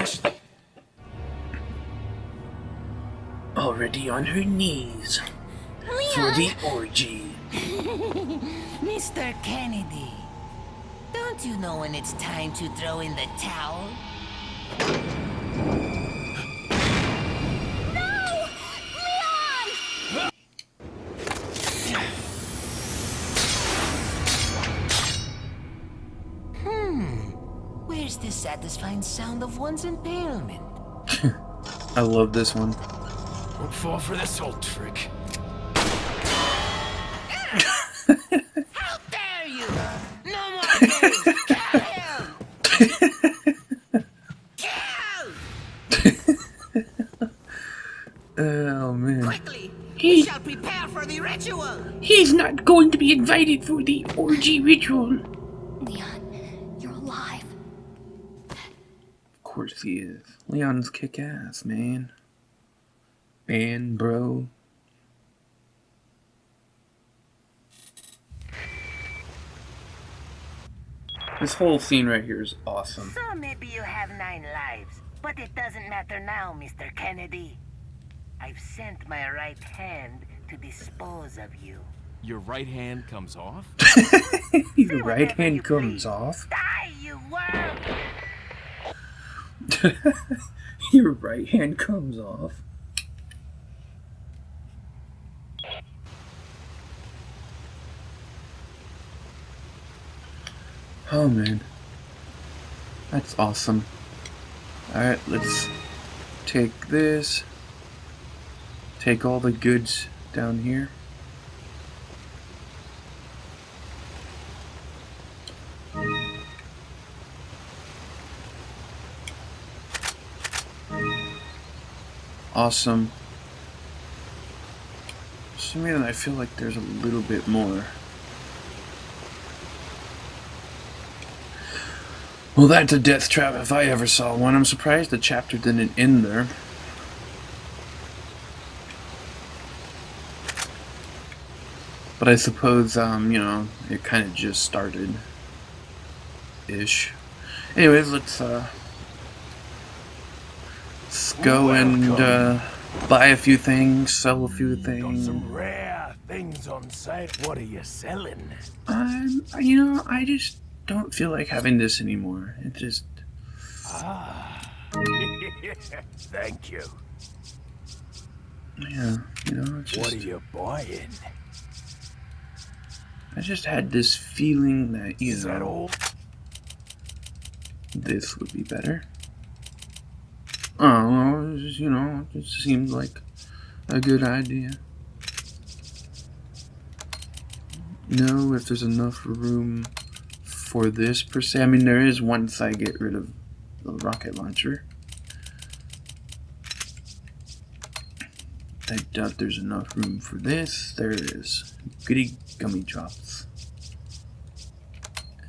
Ashley. Already on her knees. For the orgy. Mr. Kennedy, don't you know when it's time to throw in the towel? No! Leon! Where's the satisfying sound of one's impalement? I love this one. Don't fall for this old trick. How dare you! No more games! Kill him! Kill! Oh man. Quickly! We shall prepare for the ritual! He's not going to be invited for the orgy ritual. Leon, you're alive. Of course he is. Leon's kick ass, man. Man, bro. This whole scene right here is awesome. So maybe you have 9 lives, but it doesn't matter now, Mr. Kennedy. I've sent my right hand to dispose of you. Your right hand comes off? Your right hand comes off. Die, you worm! Your right hand comes off. Oh man. That's awesome. Alright, let's take this. Take all the goods down here. Awesome. For some reason I feel like there's a little bit more. Well, that's a death trap if I ever saw one. I'm surprised the chapter didn't end there. But I suppose, you know, it kind of just started. Ish. Anyways, let's go and buy a few things, sell a few things. Got some rare things on sale. What are you selling? You know, I just don't feel like having this anymore. It just... Thank you. Yeah, you know, it's just... What are you buying? I just had this feeling that, you Is that know, all? this would be better. Oh, well, it just, you know, it just seemed like a good idea. No, if there's enough room for this per se. I mean, there is once I get rid of the rocket launcher. I doubt there's enough room for this. There is. Goody gummy drops.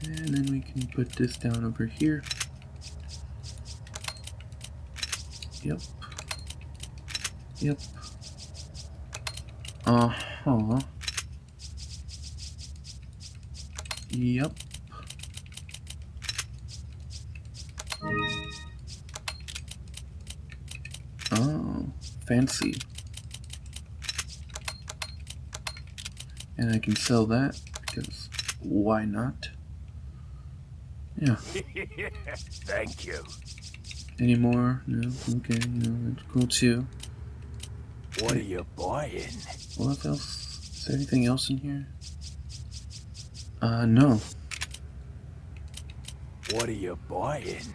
And then we can put this down over here. Yep. Yep. Uh-huh. Yep. Oh, fancy. And I can sell that, because why not? Yeah. Thank you. Any more? No? Okay, you know, that's cool too. What are you buying? What else? Is there anything else in here? No. What are you buying?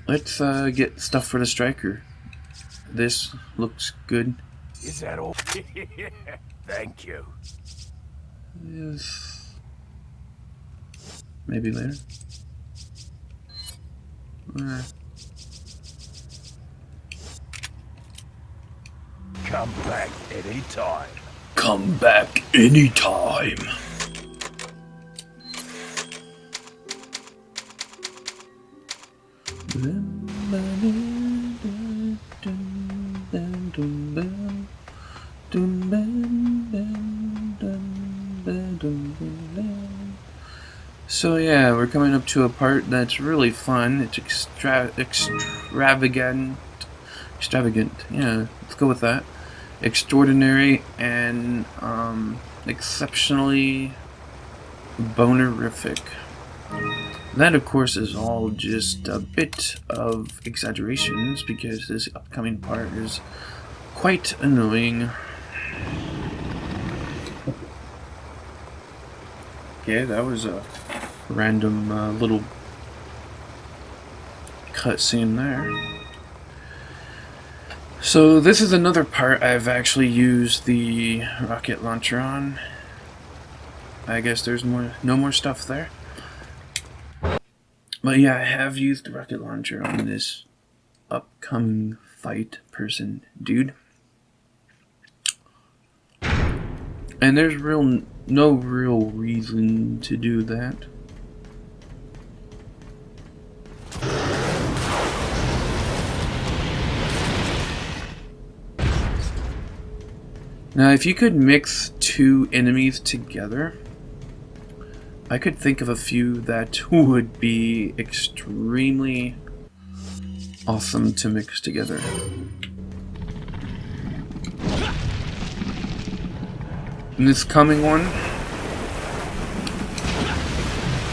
Let's, get stuff for the striker. This looks good. Is that all? Thank you. Yes. Maybe later. Come back anytime. Come back anytime. So yeah, we're coming up to a part that's really fun. It's extravagant. Yeah, let's go with that. Extraordinary and exceptionally bonerific. That, of course, is all just a bit of exaggerations because this upcoming part is quite annoying. Okay, that was a random little cutscene there. So this is another part I've actually used the rocket launcher on. I guess there's no more stuff there. But yeah, I have used the rocket launcher on this upcoming fight person dude. And there's no real reason to do that. Now, if you could mix two enemies together, I could think of a few that would be extremely awesome to mix together. And this coming one,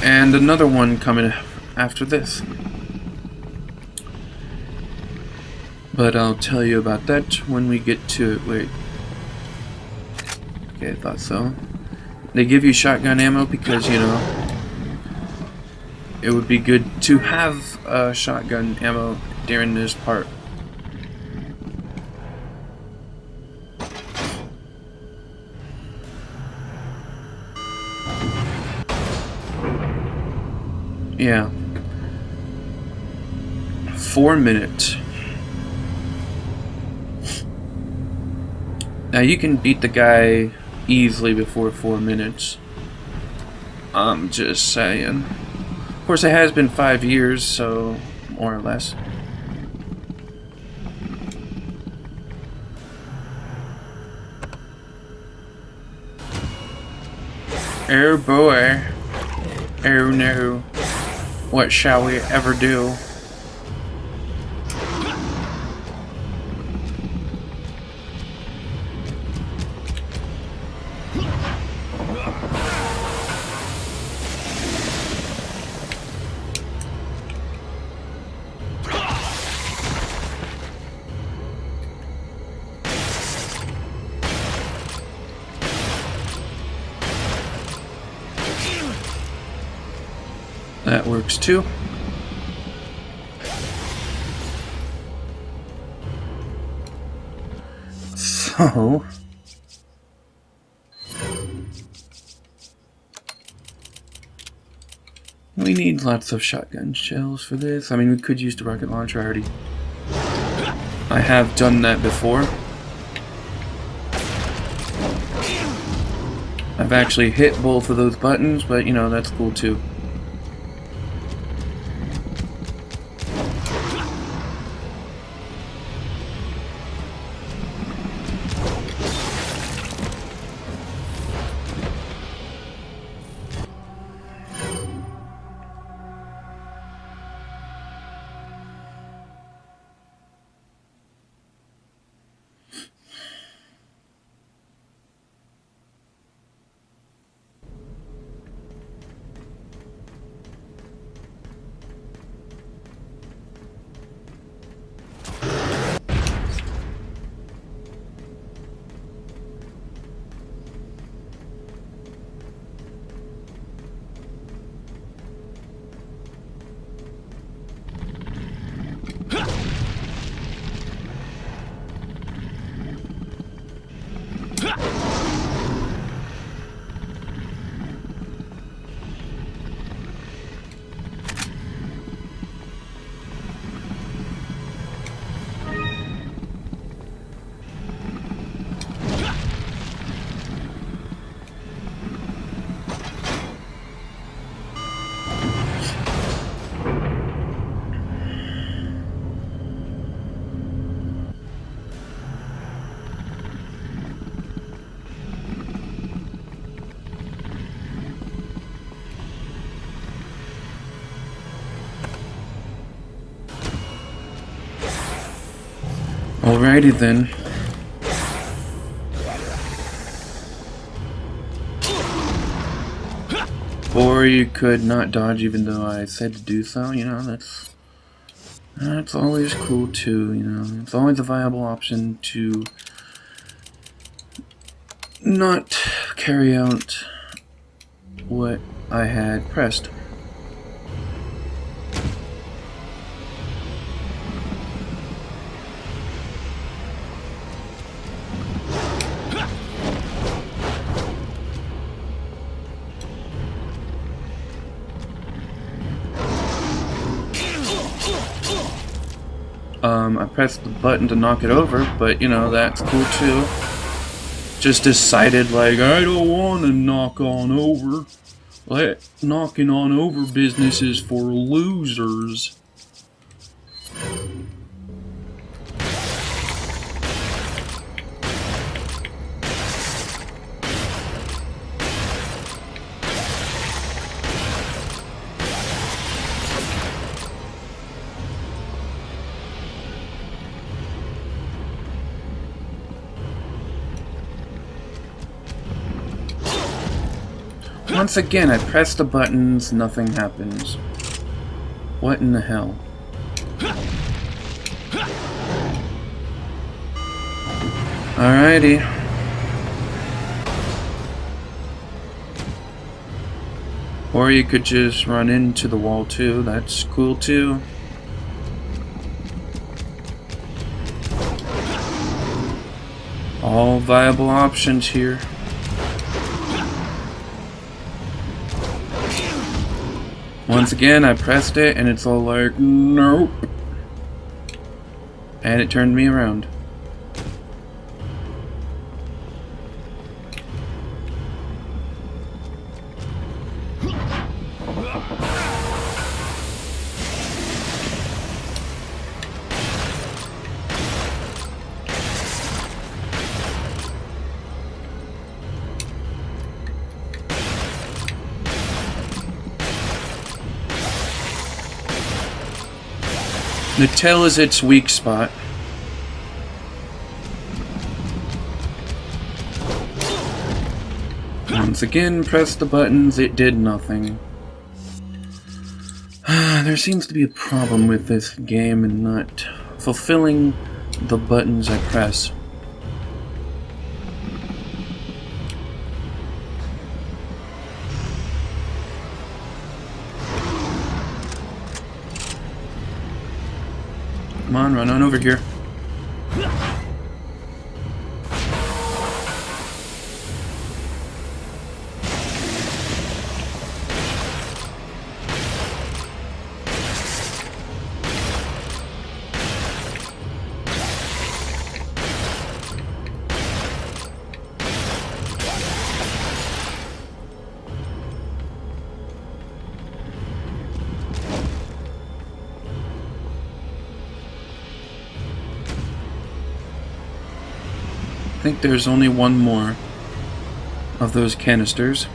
and another one coming after this. But I'll tell you about that when we get to it. Wait. Okay, I thought so. They give you shotgun ammo because, you know, it would be good to have shotgun ammo during this part. Yeah. 4 minutes. Now you can beat the guy easily before 4 minutes. I'm just saying. Of course, it has been 5 years, so more or less. Oh boy. Oh no. What shall we ever do? That works too. So we need lots of shotgun shells for this. I mean, we could use the rocket launcher already. I have done that before. I've actually hit both of those buttons, but you know, that's cool too. Alrighty then. Or you could not dodge even though I said to do so, you know, that's always cool too, you know. It's always a viable option to not carry out what I had pressed. I pressed the button to knock it over, but you know, that's cool too. Just decided like, I don't want to knock on over. Knocking on over business is for losers. Once again, I press the buttons, nothing happens. What in the hell? Alrighty. Or you could just run into the wall too, that's cool too. All viable options here. Once again, I pressed it and it's all like, nope. And it turned me around. The tail is its weak spot. Once again, press the buttons, it did nothing. There seems to be a problem with this game and not fulfilling the buttons I press. Come on, run on over here. I think there's only one more of those canisters.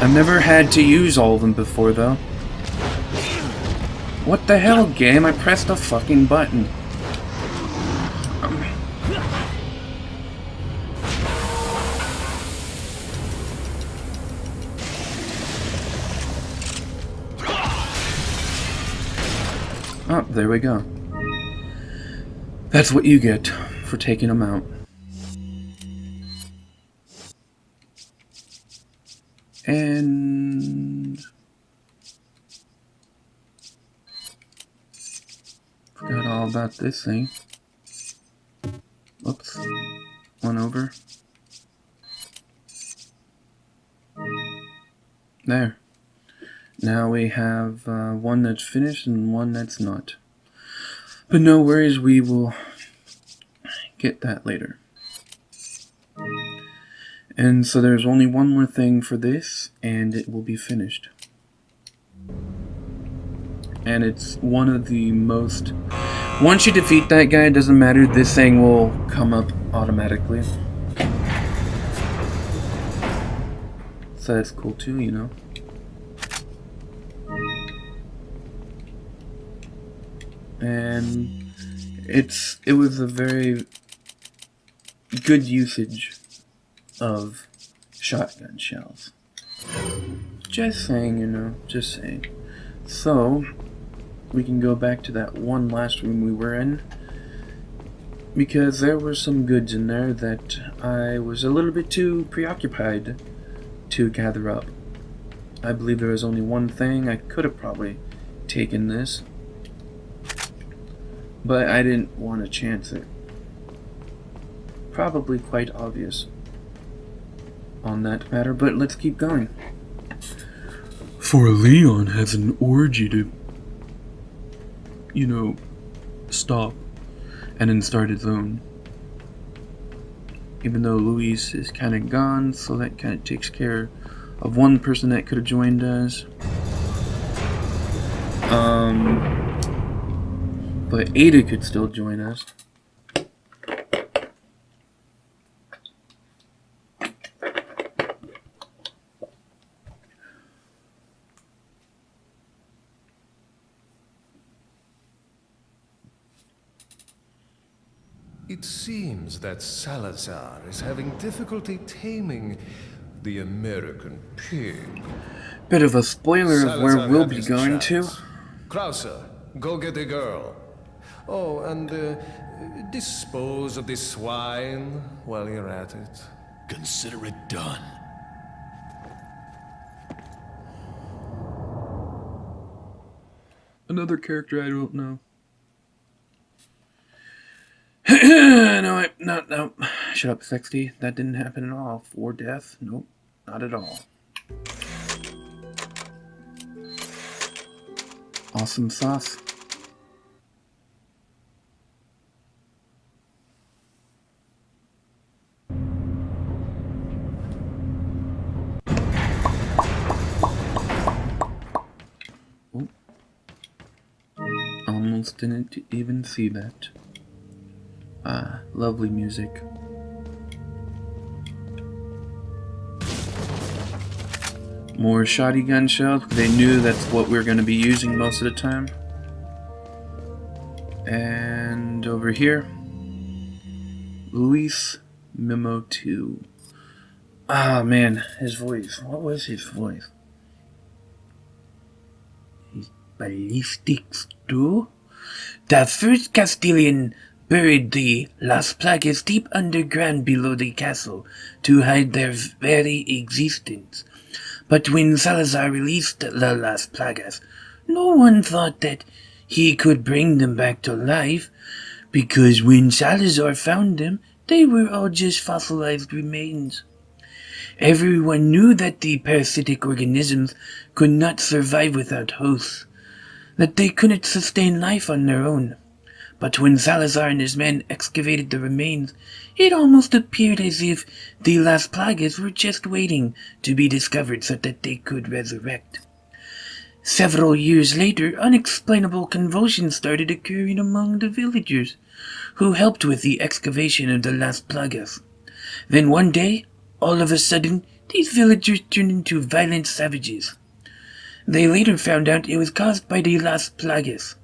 I've never had to use all of them before though. What the hell, game? I pressed a fucking button. Oh, there we go. That's what you get for taking them out. And... forgot all about this thing. Whoops. One over. There. Now we have one that's finished and one that's not. But no worries, we will get that later. And so there's only one more thing for this, and it will be finished. And it's one of the most... once you defeat that guy, it doesn't matter, this thing will come up automatically. So that's cool too, you know. and it was a very good usage of shotgun shells. Just saying, you know, just saying. So, we can go back to that one last room we were in, because there were some goods in there that I was a little bit too preoccupied to gather up. I believe there was only one thing. I could have probably taken this, but I didn't want to chance it. Probably quite obvious on that matter, but let's keep going. For Leon has an orgy to, you know, stop and then start his own. Even though Luis is kind of gone, so that kind of takes care of one person that could have joined us. But Ada could still join us. It seems that Salazar is having difficulty taming the American pig. Bit of a spoiler of where Salazar we'll had be his going chance. to. Krauser, go get the girl. Oh, and dispose of the swine while you're at it. Consider it done. Another character I don't know. No. Shut up, sexy. That didn't happen at all. For death? Nope, not at all. Awesome sauce. Oh. Almost didn't even see that. Ah, lovely music. More shotgun shells. They knew that's what we were going to be using most of the time. And over here, Luis Memo 2. Ah, man, his voice. What was his voice? His ballistics too? The first Castilian buried the Las Plagas deep underground below the castle to hide their very existence. But when Salazar released the Las Plagas, no one thought that he could bring them back to life, because when Salazar found them, they were all just fossilized remains. Everyone knew that the parasitic organisms could not survive without hosts, that they couldn't sustain life on their own. But when Salazar and his men excavated the remains, it almost appeared as if the Las Plagas were just waiting to be discovered so that they could resurrect. Several years later, unexplainable convulsions started occurring among the villagers, who helped with the excavation of the Las Plagas. Then one day, all of a sudden, these villagers turned into violent savages. They later found out it was caused by the Las Plagas.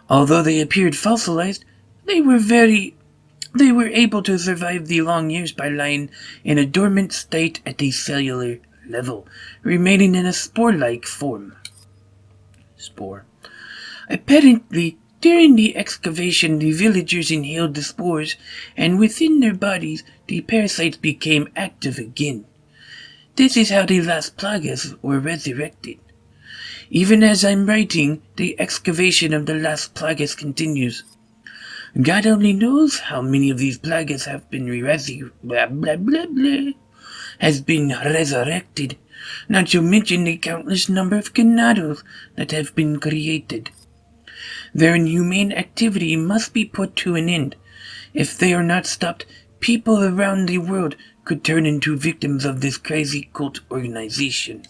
Although they appeared fossilized, they were able to survive the long years by lying in a dormant state at a cellular level, remaining in a spore-like form. Apparently, during the excavation, the villagers inhaled the spores, and within their bodies, the parasites became active again. This is how the Las Plagas were resurrected. Even as I'm writing, the excavation of the Las Plagas continues. God only knows how many of these plagas have been resurrected, not to mention the countless number of ganados that have been created. Their inhumane activity must be put to an end. If they are not stopped, people around the world could turn into victims of this crazy cult organization.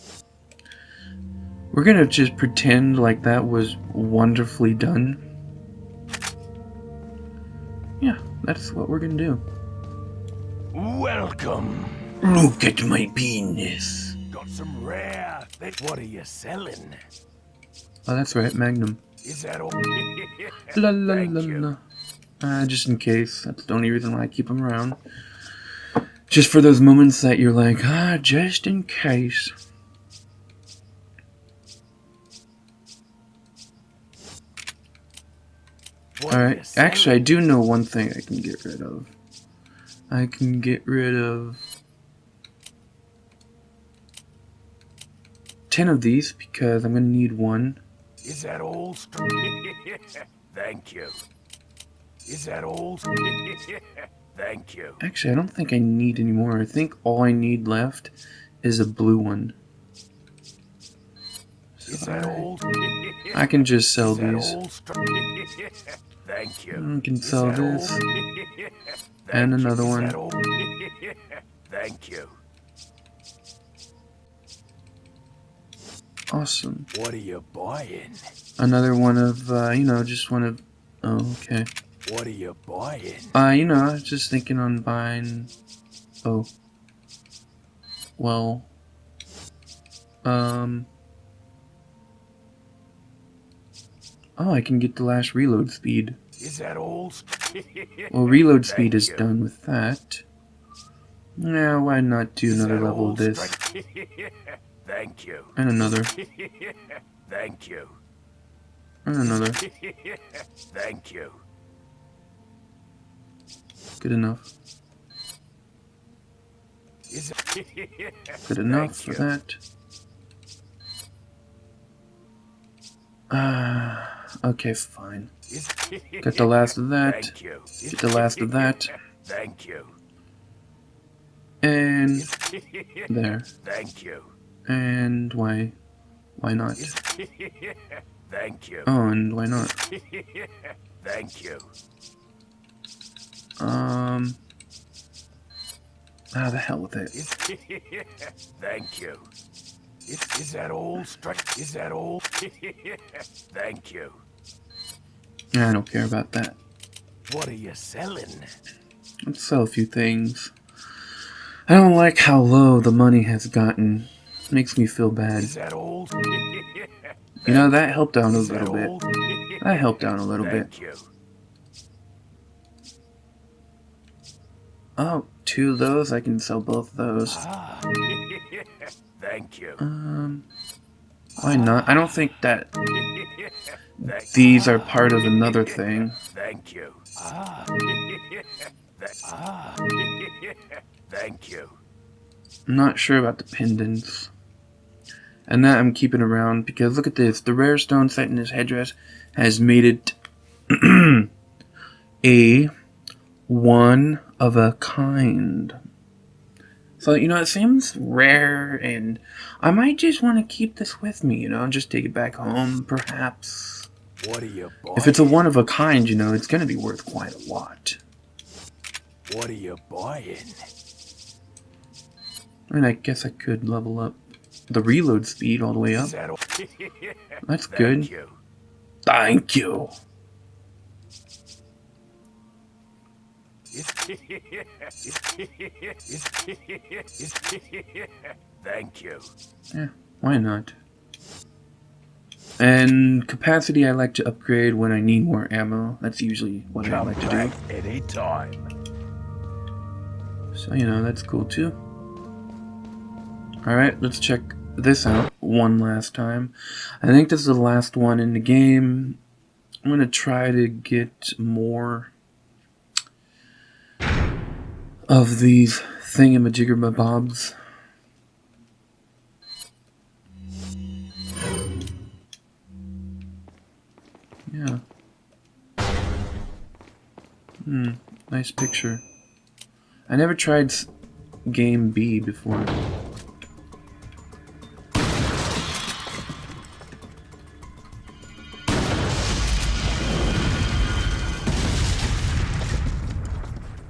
We're gonna just pretend like that was wonderfully done. Yeah, that's what we're gonna do. Welcome. Look at my penis. Got some rare things. What are you selling? Oh, that's right, Magnum. Is that all? La la Thank la you. la. Just in case. That's the only reason why I keep them around. Just for those moments that you're like, just in case. What are Alright, you selling? actually I do know one thing I can get rid of. I can get rid of 10 of these because I'm gonna need one. Is that all? Thank you. Is that all? Thank you. Actually, I don't think I need any more. I think all I need left is a blue one. Is that all? I can just sell Is that these. all? Thank you. I can Is sell that all? this. Thank And you. another Is one. that all? Thank you. Awesome. What are you buying? Another one of, just one of... Oh, okay. What are you buying? I was just thinking on buying... Oh. Well... Oh, I can get the last reload speed. Is that all? Well, reload speed Thank is you. done with that. Now, why not do Is another that level all of this? Thank you. And another. Thank you. And another. Thank you. Good enough. Is Good enough Thank for you. that. Okay, fine. Got the last of that. Thank you. Get the last of that. Thank you. And there. Thank you. And why not? Thank you. Oh, and why not? Thank you. The hell with it. Thank you. Is that all? Is that all? Thank you. I don't care about that. What are you selling? Let's sell a few things. I don't like how low the money has gotten. Makes me feel bad. Is that all? That helped out a Is that little bit. all? That helped out a little bit. Thank you. Oh, 2 of those. I can sell both of those. Thank you. Why not? I don't think that these are part of another thing. Thank you. Thank you. I'm not sure about the pendants. And that I'm keeping around because look at this. The rare stone set in his headdress has made it a one of a kind. So, it seems rare and I might just want to keep this with me, and just take it back home, perhaps. What are you buying? If it's a one of a kind, it's going to be worth quite a lot. What are you buying? And I guess I could level up the reload speed all the way up. Is that all? That's Thank good. you. Thank you. Thank you. Yeah, why not? And capacity I like to upgrade when I need more ammo. That's usually what I like to do. Any time. So, that's cool too. Alright, let's check this out one last time. I think this is the last one in the game. I'm going to try to get more of these thingamajiggerbobs. Yeah. Nice picture. I never tried game B before.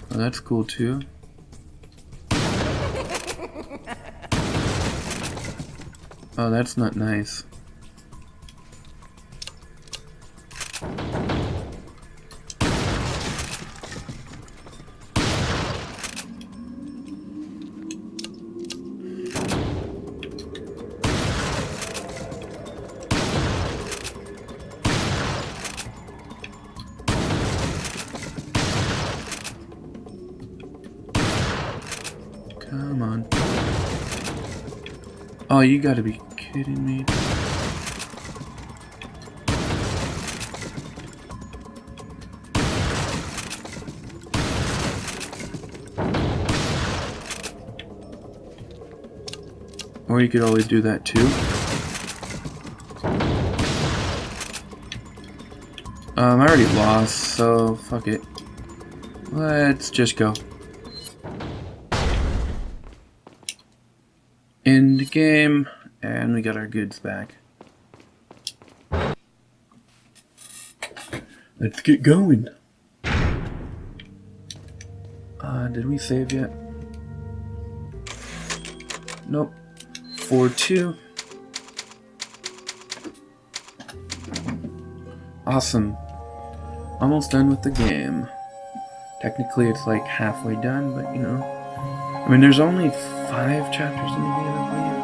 Oh, that's cool too. Oh, that's not nice. Oh, you gotta be kidding me. Or you could always do that too. I already lost, so fuck it. Let's just go. End game, and we got our goods back. Let's get going. Did we save yet? Nope. 4-2. Awesome. Almost done with the game. Technically it's like halfway done, but you know. I mean, there's only 5 chapters in the game, I believe.